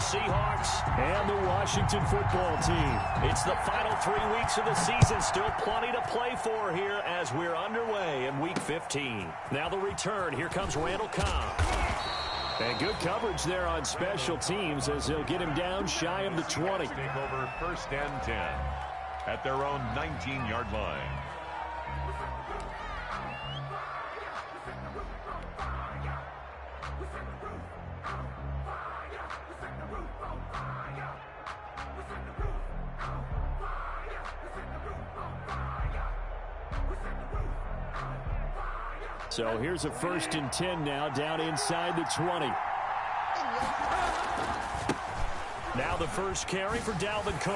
Seattle Seahawks and the Washington football team. It's the final 3 weeks of the season. Still plenty to play for here as we're underway in Week 15. Now the return. Here comes Randall Cobb. And good coverage there on special teams as he'll get him down shy of the 20. Take over 1st and 10 at their own 19-yard line. So here's a 1st and 10 now down inside the 20. Now the first carry for Dalvin Cook.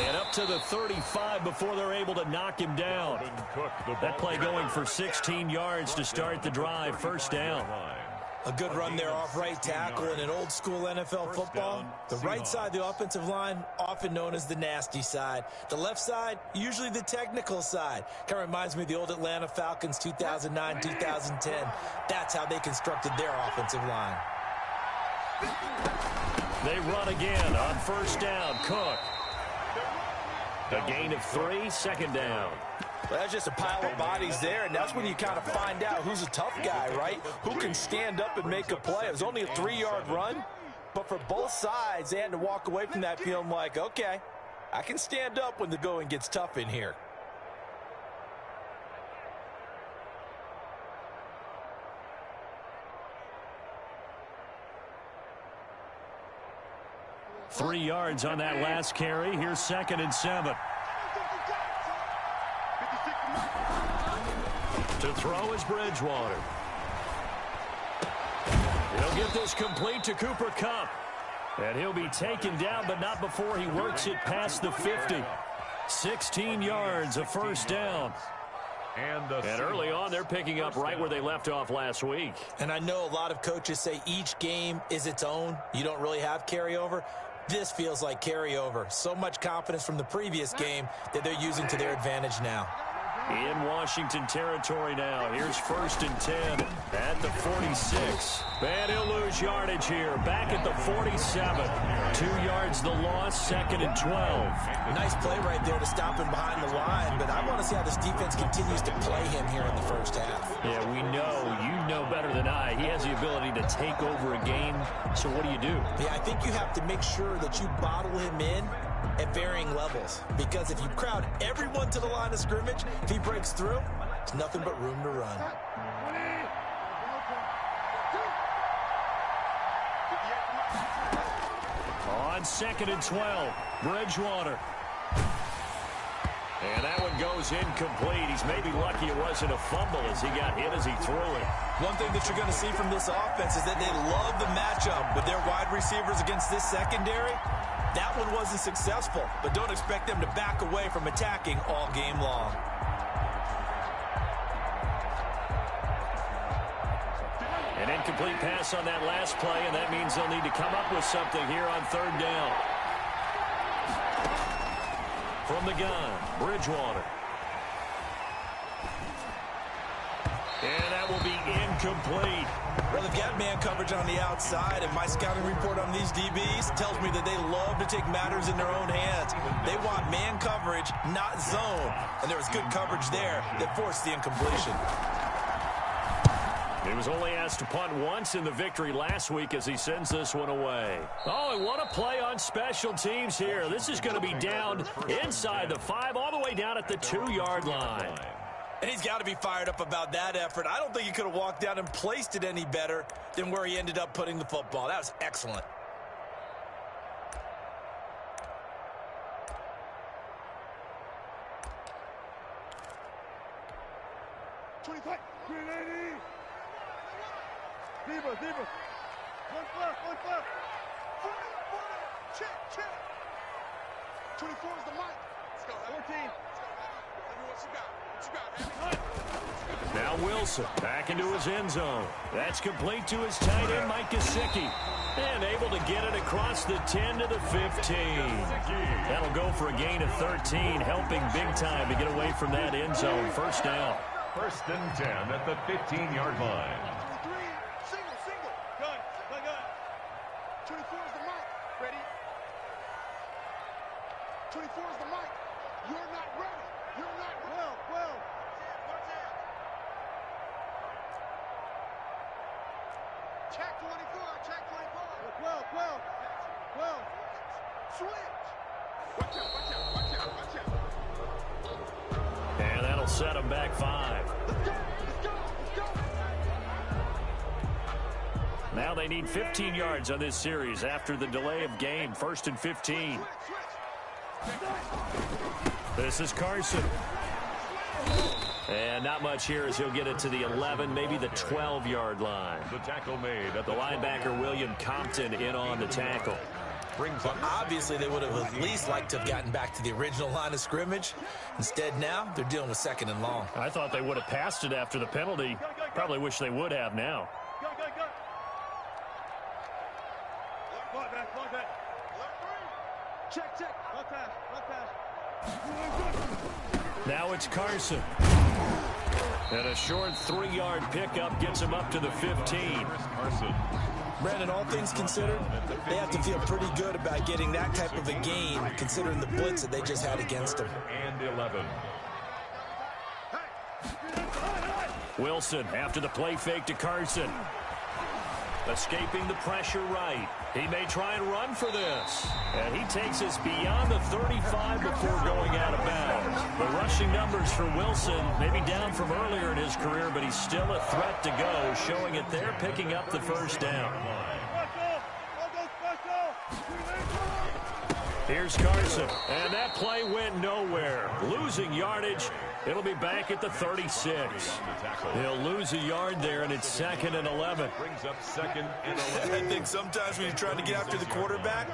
And up to the 35 before they're able to knock him down. That play going for 16 yards to start the drive. 1st down. A good run there off right tackle in an old-school NFL football. The right side of the offensive line, often known as the nasty side. The left side, usually the technical side. Kind of reminds me of the old Atlanta Falcons 2009, 2010. That's how they constructed their offensive line. They run again on 1st down. Cook. A gain of 3, 2nd down. Well, that's just a pile of bodies there, and that's when you kind of find out who's a tough guy, right? Who can stand up and make a play. It was only a 3-yard run, but for both sides, they had to walk away from that feeling like, okay, I can stand up when the going gets tough in here. Three yards on that last carry. Here's 2nd and 7. To throw is Bridgewater. He'll get this complete to Cooper Kupp. And he'll be taken down, but not before he works it past the 50. 16 yards, a 1st down. And early on, they're picking up right where they left off last week. And I know a lot of coaches say each game is its own. You don't really have carryover. This feels like carryover. So much confidence from the previous game that they're using to their advantage now. In Washington territory now. Here's 1st and 10 at the 46. And he'll lose yardage here. Back at the 47. 2 yards the loss, 2nd and 12. Nice play right there to stop him behind the line, but I want to see how this defense continues to play him here in the 1st half. Yeah, we know. You know better than I. He has the ability to take over a game. So what do? Yeah, I think you have to make sure that you bottle him in at varying levels, because if you crowd everyone to the line of scrimmage, if he breaks through, there's nothing but room to run. On 2nd and 12, Bridgewater. And that one goes incomplete. He's maybe lucky it wasn't a fumble as he got hit as he threw it. One thing that you're going to see from this offense is that they love the matchup with their wide receivers against this secondary. That one wasn't successful, but don't expect them to back away from attacking all game long. An incomplete pass on that last play, and that means they'll need to come up with something here on 3rd down. From the gun, Bridgewater. And that will be incomplete. Well, they've got man coverage on the outside, and my scouting report on these DBs tells me that they love to take matters in their own hands. They want man coverage, not zone. And there was good coverage there that forced the incompletion. He was only asked to punt once in the victory last week as he sends this one away. Oh, and what a play on special teams here. This is going to be down inside the 5, all the way down at the 2-yard line. And he's got to be fired up about that effort. I don't think he could have walked down and placed it any better than where he ended up putting the football. That was excellent. Diva. One left. Check. 24 is the mic. Let's go. 14. Now Wilson back into his end zone. That's complete to his tight end, Mike Gesicki. And able to get it across the 10 to the 15. That'll go for a gain of 13, helping big time to get away from that end zone. 1st down. 1st and 10 at the 15-yard line. 24 is the mic. Ready? 24 is the mic. You're not ready. You're not ready. Well. Watch out. Check 24. Check 24. Well. Switch. Watch out. And that'll set them back 5. Let's go. Now they need 15 yards on this series after the delay of game. 1st and 15. This is Carson. And not much here as he'll get it to the 11, maybe the 12-yard line. The tackle made at The linebacker, William Compton, in on the tackle. Well, obviously, they would have at least liked to have gotten back to the original line of scrimmage. Instead, now, they're dealing with 2nd and long. I thought they would have passed it after the penalty. Probably wish they would have now. Check. Low pass. Now it's Carson. And a short 3-yard pickup gets him up to the 15. Carson. Brandon, all things considered, they have to feel pretty good about getting that type of a gain, considering the blitz that they just had against them. And 11. Wilson after the play fake to Carson. Escaping the pressure right. He may try and run for this. And he takes us beyond the 35 before going out of bounds. The rushing numbers for Wilson, maybe down from earlier in his career, but he's still a threat to go, showing it there, picking up the 1st down. Here's Carson, and that play went nowhere. Losing yardage. It'll be back at the 36. He'll lose a yard there, and it's 2nd and 11. Brings up 2nd and 11. I think sometimes when you're trying to get after the quarterback,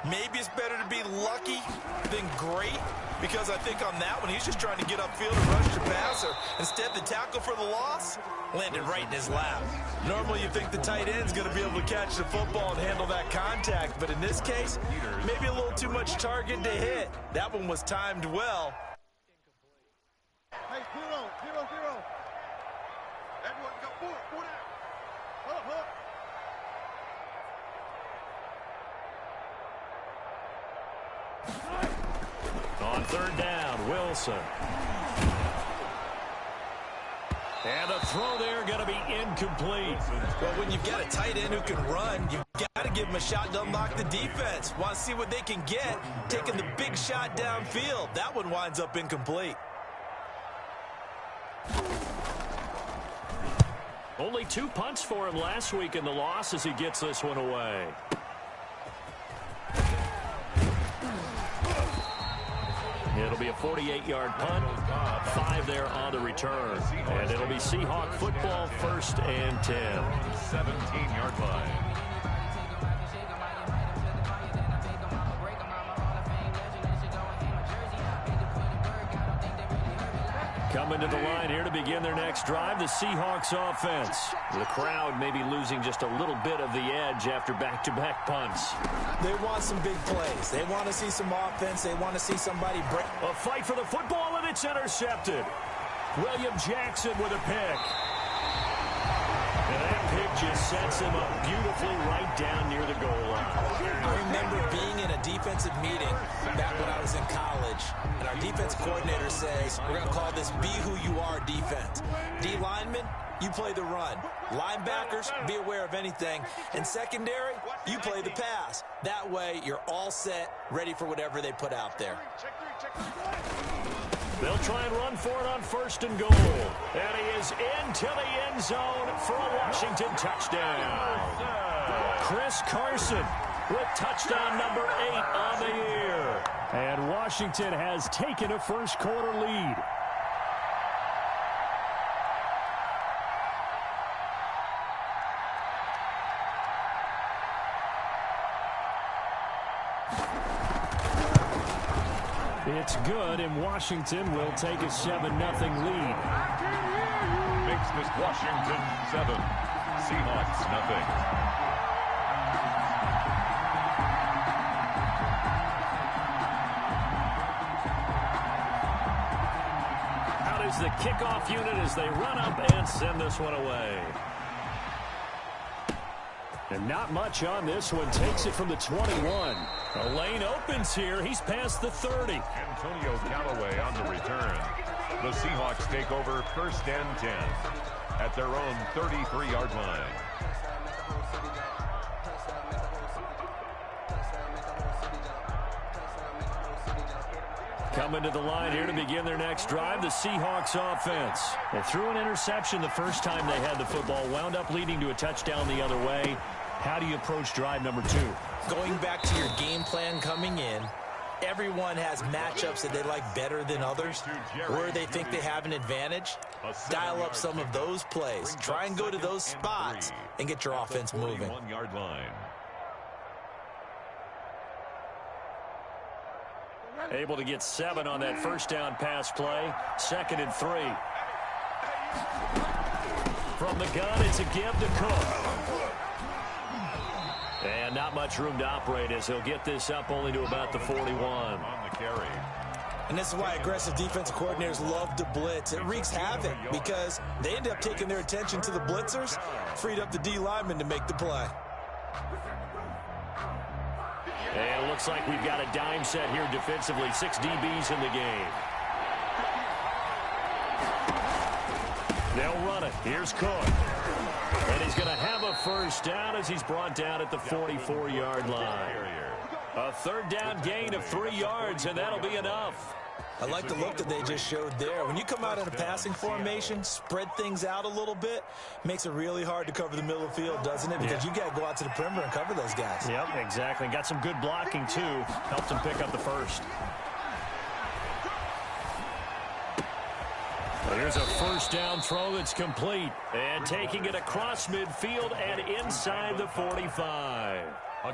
maybe it's better to be lucky than great, because I think on that one, he's just trying to get upfield and rush the passer. Instead, the tackle for the loss landed right in his lap. Normally, you think the tight end's going to be able to catch the football and handle that contact, but in this case, maybe a little too much target to hit. That one was timed well. Hey, 0. Everyone go forward out. On 3rd down, Wilson. And the throw there going to be incomplete. Well, when you've got a tight end who can run, you've got to give him a shot to unlock the defense. Want to see what they can get, taking the big shot downfield. That one winds up incomplete. Only 2 punts for him last week in the loss as he gets this one away. It'll be a 48-yard punt, 5 there on the return. And it'll be Seahawk football, 1st and 10. 17-yard line. Coming to the line here to begin their next drive, the Seahawks offense. The crowd may be losing just a little bit of the edge after back-to-back punts. They want some big plays. They want to see some offense. They want to see somebody break. A fight for the football, and it's intercepted. William Jackson with a pick. And that pick just sets him up beautifully right down near the goal line. I remember being in a defensive meeting back when I was in college, and our defense coordinator says, we're going to call this Be Who You Are defense. D linemen, you play the run. Linebackers, be aware of anything. And secondary, you play the pass. That way, you're all set, ready for whatever they put out there. They'll try and run for it on 1st and goal. And he is into the end zone for a Washington touchdown. Chris Carson with touchdown number 8 on the year. And Washington has taken a first-quarter lead. It's good, and Washington will take a 7-0 lead. Makes this Washington 7, Seahawks 0. Out is the kickoff unit as they run up and send this one away. And not much on this one. Takes it from the 21. A lane opens here. He's past the 30. Antonio Callaway on the return. The Seahawks take over 1st and 10 at their own 33-yard line. Coming to the line here to begin their next drive, the Seahawks offense. They threw an interception the first time they had the football, wound up leading to a touchdown the other way. How do you approach drive number 2? Going back to your game plan coming in, everyone has matchups that they like better than others, where they think they have an advantage. Dial up some of those plays. Try and go to those spots and get your offense moving. 41-yard line. Able to get 7 on that first down pass play. 2nd and 3. From the gun, it's a give to Cook. And not much room to operate as he'll get this up only to about the 41. On the carry. And this is why aggressive defensive coordinators love to blitz. It wreaks havoc because they end up taking their attention to the blitzers, freed up the D lineman to make the play. And it looks like we've got a dime set here defensively. 6 DBs in the game. They'll run it. Here's Cook. And he's going to have a first down as he's brought down at the 44-yard line. A 3rd down gain of 3 yards, and that'll be enough. I like the look that they just showed there. When you come out in a passing formation, spread things out a little bit, makes it really hard to cover the middle of the field, doesn't it? Because you got to go out to the perimeter and cover those guys. Yep, exactly. Got some good blocking, too. Helped him pick up the first. Here's a first down throw that's complete. And taking it across midfield and inside the 45.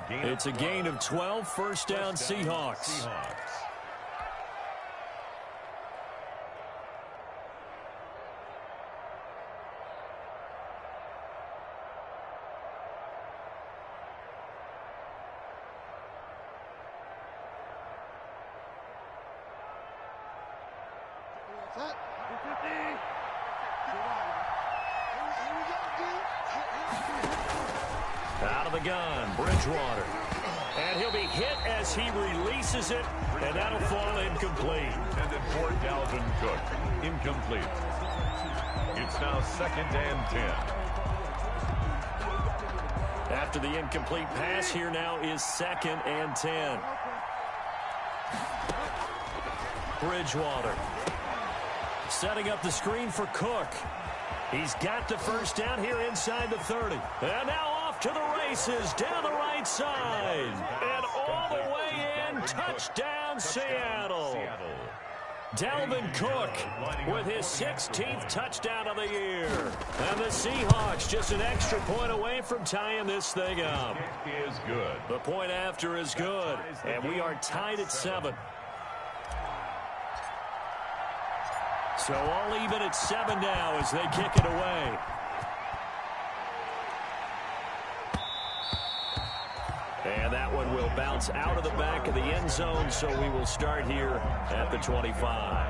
It's a gain of 12, first down Seahawks. Out of the gun, Bridgewater. And he'll be hit as he releases it, and that'll fall incomplete. Intended for Dalvin Cook. Incomplete. It's now 2nd and 10. After the incomplete pass, here now is 2nd and 10. Bridgewater. Setting up the screen for Cook. He's got the first down here inside the 30. And now off to the races down the right side. And all the way in. Touchdown, Seattle. Dalvin Cook with his 16th touchdown of the year. And the Seahawks just an extra point away from tying this thing up. It is good. The point after is good. And we are tied at 7. So all even at 7 now as they kick it away. And that one will bounce out of the back of the end zone, so we will start here at the 25.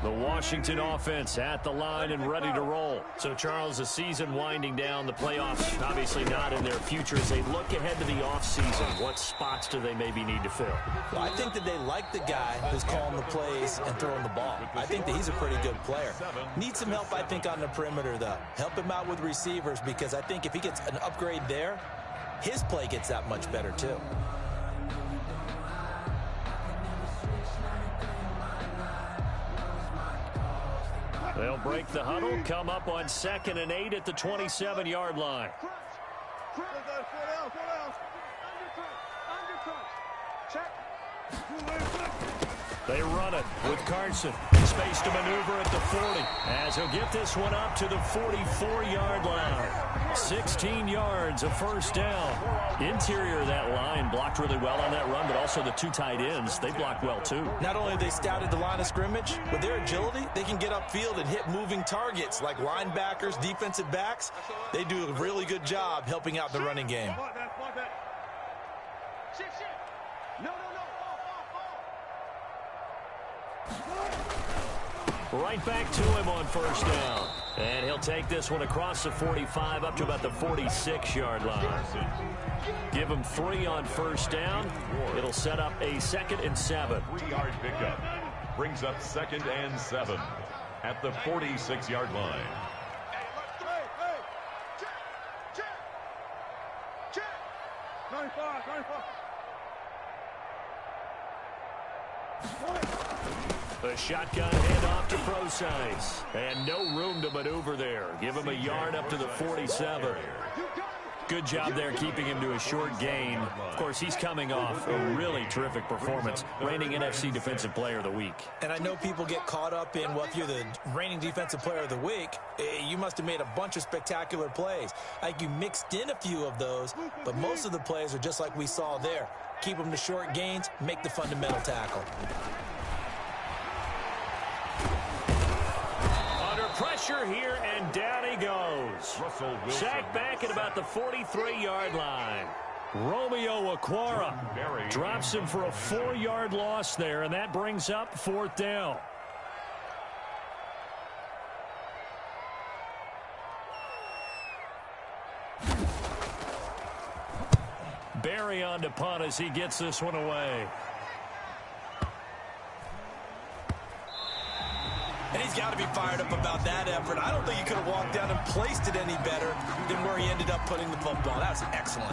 The Washington offense at the line and ready to roll. So, Charles, the season winding down, the playoffs obviously not in their future. As they look ahead to the offseason, what spots do they maybe need to fill? Well, I think that they like the guy who's calling the plays and throwing the ball. I think that he's a pretty good player. Needs some help, I think, on the perimeter, though. Help him out with receivers, because I think if he gets an upgrade there, his play gets that much better, too. They'll break the huddle, come up on 2nd and 8 at the 27-yard line. They run it with Carson. Space to maneuver at the 40 as he'll get this one up to the 44-yard line. 16 yards, a first down. Interior of that line blocked really well on that run, but also the 2 tight ends, they blocked well too. Not only have they scouted the line of scrimmage, with their agility, they can get upfield and hit moving targets like linebackers, defensive backs. They do a really good job helping out the running game. Right back to him on first down. And he'll take this one across the 45 up to about the 46-yard line. Give him 3 on first down. It'll set up a 2nd and 7. 3-yard pickup. Brings up 2nd and 7 at the 46-yard line. Check. 95. The shotgun handoff to Procise. And no room to maneuver there. Give him a yard up to the 47. Good job there keeping him to a short gain. Of course, he's coming off a really terrific performance. Reigning NFC Defensive Player of the Week. And I know people get caught up in, well, if you're the reigning Defensive Player of the Week, you must have made a bunch of spectacular plays. Like you mixed in a few of those, but most of the plays are just like we saw there. Keep them to short gains, make the fundamental tackle. Pressure here, and down he goes. Sacked back at about the 43-yard line. Romeo Okwara drops him for a 4-yard loss there, and that brings up 4th down. Barry on to punt as he gets this one away. And he's got to be fired up about that effort. I don't think he could have walked down and placed it any better than where he ended up putting the football. That was excellent.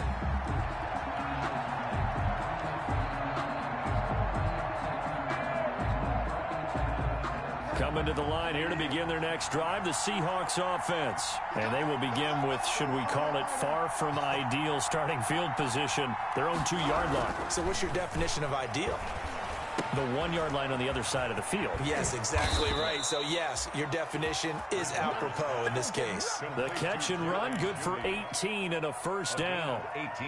Coming to the line here to begin their next drive, the Seahawks offense. And they will begin with, should we call it, far from ideal starting field position, their own 2-yard line. So what's your definition of ideal? The 1-yard line on the other side of the field. Yes, exactly right. So, yes, your definition is apropos in this case. The catch and run, good for 18 and a first down.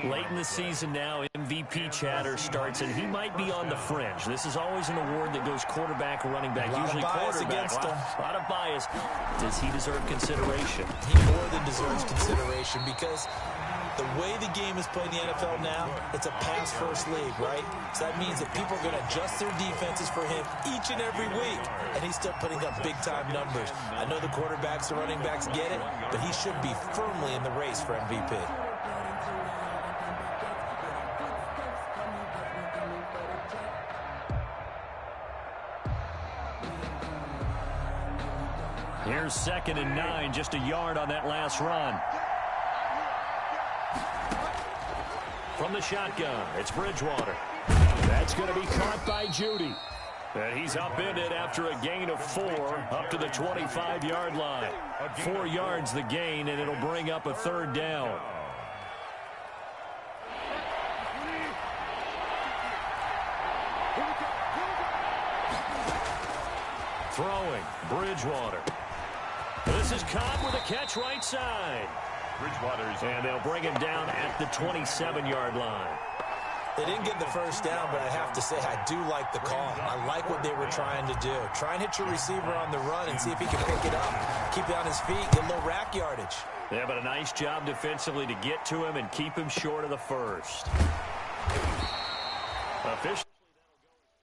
Late in the season now, MVP chatter starts, and he might be on the fringe. This is always an award that goes quarterback or running back, usually quarterback. A lot of bias. Does he deserve consideration? He more than deserves consideration because the way the game is played in the NFL now, it's a pass-first league, right? So that means that people are going to adjust their defenses for him each and every week, and he's still putting up big-time numbers. I know the quarterbacks, the running backs get it, but he should be firmly in the race for MVP. Here's 2nd and 9, just a yard on that last run. From the shotgun, it's Bridgewater. That's going to be caught by Judy. And he's upended after a gain of 4 up to the 25-yard line. 4 yards the gain, and it'll bring up a 3rd down. Throwing, Bridgewater. This is caught with a catch right side. And they'll bring him down at the 27-yard line. They didn't get the first down, but I have to say I do like the call. I like what they were trying to do. Try and hit your receiver on the run and see if he can pick it up. Keep it on his feet, get a little rack yardage. Yeah, but a nice job defensively to get to him and keep him short of the first. Official.